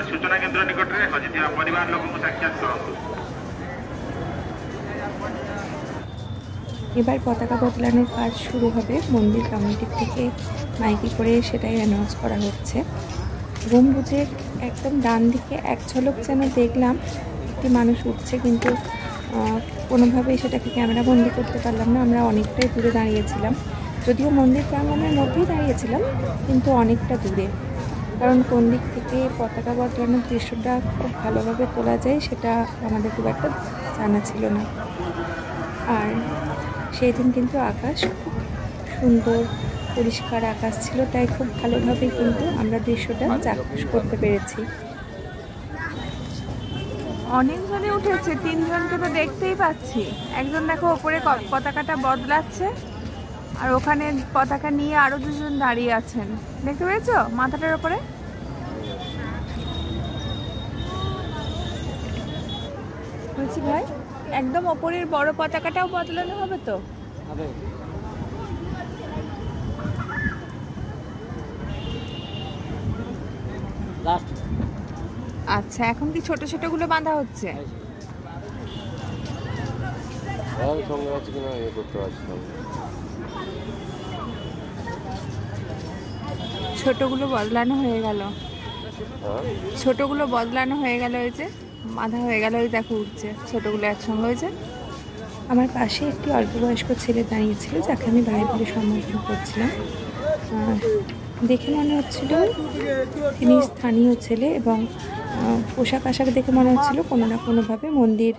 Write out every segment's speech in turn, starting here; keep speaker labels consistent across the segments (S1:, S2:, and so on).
S1: सूचना केन्द्र निकट में हजिया परिवार लोक साक्षात करूँ।
S2: এবার পতাকা বদলানোর কাজ শুরু হবে। মন্দির কমিটি থেকে মাইকে করে সেটাই অ্যানাউন্স করা হচ্ছে। গম্বুজের একদম ডান দিকে এক ঝলক যেন দেখলাম একটি মানুষ উঠছে, কিন্তু কোনোভাবেই সেটাকে ক্যামেরা বন্দি করতে পারলাম না। আমরা অনেকটাই দূরে দাঁড়িয়েছিলাম, যদিও মন্দির প্রাঙ্গণের মধ্যেই দাঁড়িয়েছিলাম, কিন্তু অনেকটা দূরে। কারণ কোন দিক থেকে পতাকা বদলানোর দৃশ্যটা খুব ভালোভাবে তোলা যায় সেটা আমাদের খুব একটা জানা ছিল না। আর সেই দিন কিন্তু আকাশ খুব সুন্দর পরিষ্কার আকাশ ছিল, তাই খুব ভালোভাবে কিন্তু আমরা দৃশ্যটা চাক্ষুষ করতে পেরেছি।
S3: অনেকজনে উঠেছে, 3 জনকে তো দেখতেই পাচ্ছি। একজন দেখো ওপরে পতাকাটা বদলাচ্ছে, আর ওখানে পতাকা নিয়ে আরো 2 জন দাঁড়িয়ে আছেন, দেখতে পেয়েছো মাথাটার উপরে। বলছি ভাই, একদম ওপরের বড় পতাকাটাও বদলানো হবে তো? আচ্ছা, এখন কি ছোট ছোট গুলো বাঁধা হচ্ছে? ছোটগুলো বদলানো হয়ে গেল, ছোটগুলো বদলানো হয়ে গেল, এই যে বাঁধা হয়ে গেল, ওই দেখো উঠছে, ছোটগুলো একসঙ্গে হয়েছে।
S2: আমার পাশে একটি অল্প বয়স্ক ছেলে দাঁড়িয়েছিল, যাকে আমি ভাই বলে সম্বোধন করছিলাম। দেখে মনে হচ্ছিল তিনি স্থানীয় ছেলে, এবং পোশাক আশাক দেখে মনে হচ্ছিল কোনো না কোনোভাবে মন্দির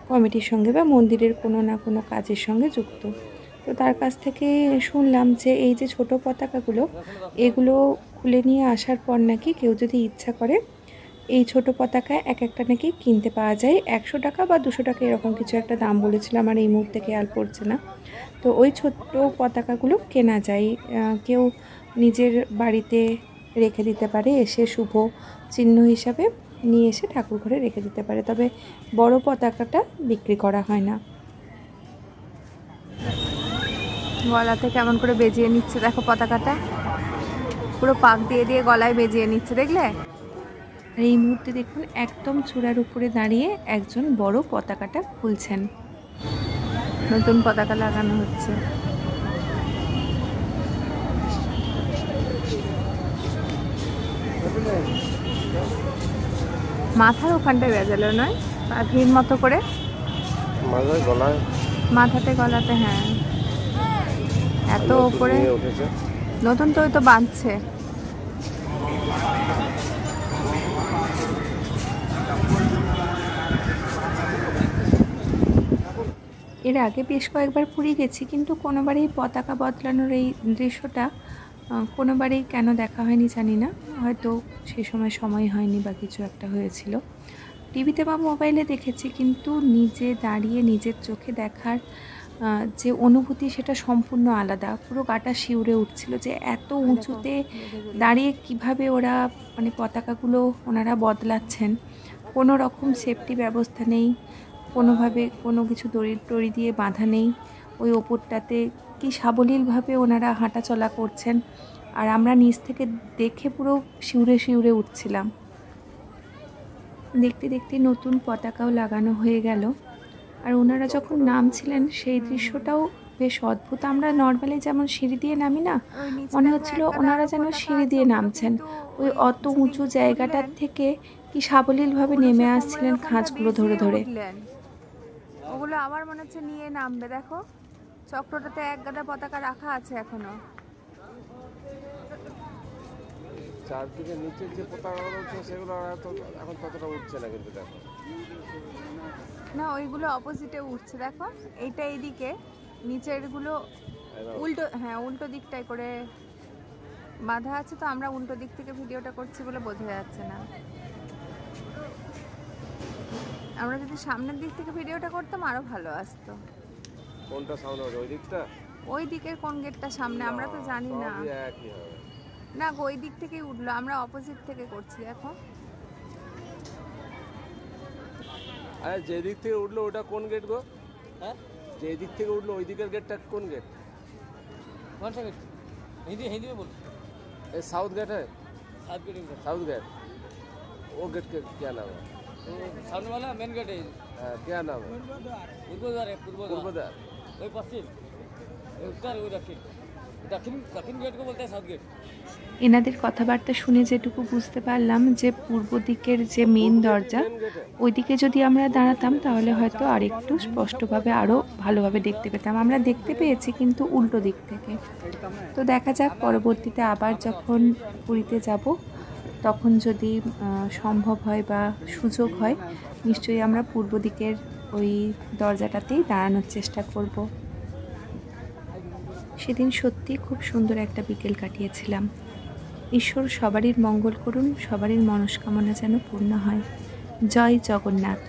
S2: কমিটির সঙ্গে বা মন্দিরের কোনো না কোনো কাজের সঙ্গে যুক্ত। তো তার কাছ থেকে শুনলাম যে এই যে ছোট পতাকাগুলো, এগুলো খুলে নিয়ে আসার পর নাকি কেউ যদি ইচ্ছা করে এই ছোট পতাকা এক একটা নাকি কিনতে পাওয়া যায় 100 টাকা বা 200 টাকা, এরকম কিছু একটা দাম বলেছিল, আমার এই মুহূর্তে খেয়াল পড়ছে না। তো ওই ছোট্ট পতাকাগুলো কেনা যায়, কেউ নিজের বাড়িতে রেখে দিতে পারে, এসে শুভ চিহ্ন হিসাবে নিয়ে এসে ঠাকুর ঘরে রেখে দিতে পারে, তবে বড় পতাকাটা বিক্রি করা হয় না।
S3: গলাতে কেমন করে বেজিয়ে নিচ্ছে দেখো পতাকাটা, পুরো পাক দিয়ে দিয়ে গলায় বেজিয়ে নিচ্ছে, দেখলে?
S2: আর এই মুহূর্তে দেখুন একদম চূড়ার উপরে দাঁড়িয়ে একজন বড় পতাকাটা খুলছেন।
S3: নতুন পতাকা লাগানো হচ্ছে। মাথার ওখানটায় বেজালো নয়, পাখির মতো করে মাথাতে গলাতে। হ্যাঁ, এত উপরে নতুন তো ওই তো বাঁধছে।
S2: এর আগে বেশ কয়েকবার পুরী গেছি, কিন্তু কোনোবারই পতাকা বদলানোর এই দৃশ্যটা কোনোবারই কেন দেখা হয়নি জানি না, হয়তো সে সময় হয়নি বা কিছু একটা হয়েছিল। টিভিতে বা মোবাইলে দেখেছি, কিন্তু নিজে দাঁড়িয়ে নিজের চোখে দেখার যে অনুভূতি সেটা সম্পূর্ণ আলাদা। পুরো গাটা শিউরে উঠছিল যে এত উঁচুতে দাঁড়িয়ে কিভাবে ওরা মানে পতাকাগুলো ওনারা বদলাচ্ছেন। কোনো রকম সেফটি ব্যবস্থা নেই, কোনোভাবে কোনো কিছু দড়ি দিয়ে বাঁধা নেই, ওই ওপরটাতে কি সাবলীলভাবে ওনারা হাঁটাচলা করছেন, আর আমরা নিচ থেকে দেখে পুরো শিউরে শিউরে উঠছিলাম। দেখতে দেখতে নতুন পতাকাও লাগানো হয়ে গেল, আর ওনারা যখন নামছিলেন সেই দৃশ্যটাও বেশ অদ্ভুত। আমরা নর্মালি যেমন সিঁড়ি দিয়ে নামি না, মনে হচ্ছিল ওনারা যেন সিঁড়ি দিয়ে নামছেন। ওই অত উঁচু জায়গাটার থেকে কি সাবলীলভাবে নেমে আসছিলেন খাঁজগুলো ধরে ধরে।
S3: ওগুলো আবার মনে হচ্ছে নিয়ে নামবে, দেখো চক্রটাতে এক গাদা পতাকা রাখা আছে এখনো।
S4: চারদিকে নিচের যে পতাকাগুলো উঠছে সেগুলো এখন ততটা উঠছে না, কিন্তু দেখো
S3: না, ওইগুলো অপোজিটে উঠছে, দেখো এইটা এইদিকে, নিচের গুলো উল্টো, হ্যাঁ উল্টো দিকটাই করে বাঁধা আছে। তো আমরা উল্টো দিক থেকে ভিডিওটা করছি বলে বোঝা যাচ্ছে না। আমরা যদি সামনের দিক থেকে ভিডিওটা করতাম আরো ভালো আসতো।
S4: কোনটা সামনে হবে? ওই দিকটা?
S3: ওই দিকের কোন গেটটা সামনে আমরা তো জানি না। না, ওই দিক থেকেই উঠলো, আমরা অপোজিট থেকে করছি এখন।
S4: আরে যে দিক থেকে উঠলো ওটা কোন গেট গো? হ্যাঁ, যে দিক থেকে উঠলো ওই দিকের গেটটা কোন গেট? কোনটা গেট? হিন্দি में बोल। ये साउथ गेट है, साउथ गेट वो गेट के क्या नाम है?
S5: सामने वाला मेन गेट है,
S4: क्या नाम है?
S5: पूर्वद्वार है, पूर्वद्वार
S4: पूर्वद्वार।
S5: वही पश्चिम, ये उत्तर, वो दक्षिण। दक्षिण दक्षिण गेट को बोलते हैं साउथ गेट।
S2: এনাদের কথাবার্তা শুনে যেটুকু বুঝতে পারলাম যে পূর্ব দিকের যে মেন দরজা ওইদিকে যদি আমরা দাঁড়াতাম তাহলে হয়তো আরেকটু স্পষ্টভাবে আরও ভালোভাবে দেখতে পেতাম। আমরা দেখতে পেয়েছি কিন্তু উল্টো দিক থেকে। তো দেখা যাক পরবর্তীতে আবার যখন পুরীতে যাব তখন যদি সম্ভব হয় বা সুযোগ হয় নিশ্চয়ই আমরা পূর্ব দিকের ওই দরজাটাতেই দাঁড়ানোর চেষ্টা করব। সেদিন সত্যি খুব সুন্দর একটা বিকেল কাটিয়েছিলাম। ঈশ্বর সবারই মঙ্গল করুন, সবারই মনস্কামনা যেন পূর্ণ হয়। জয় জগন্নাথ।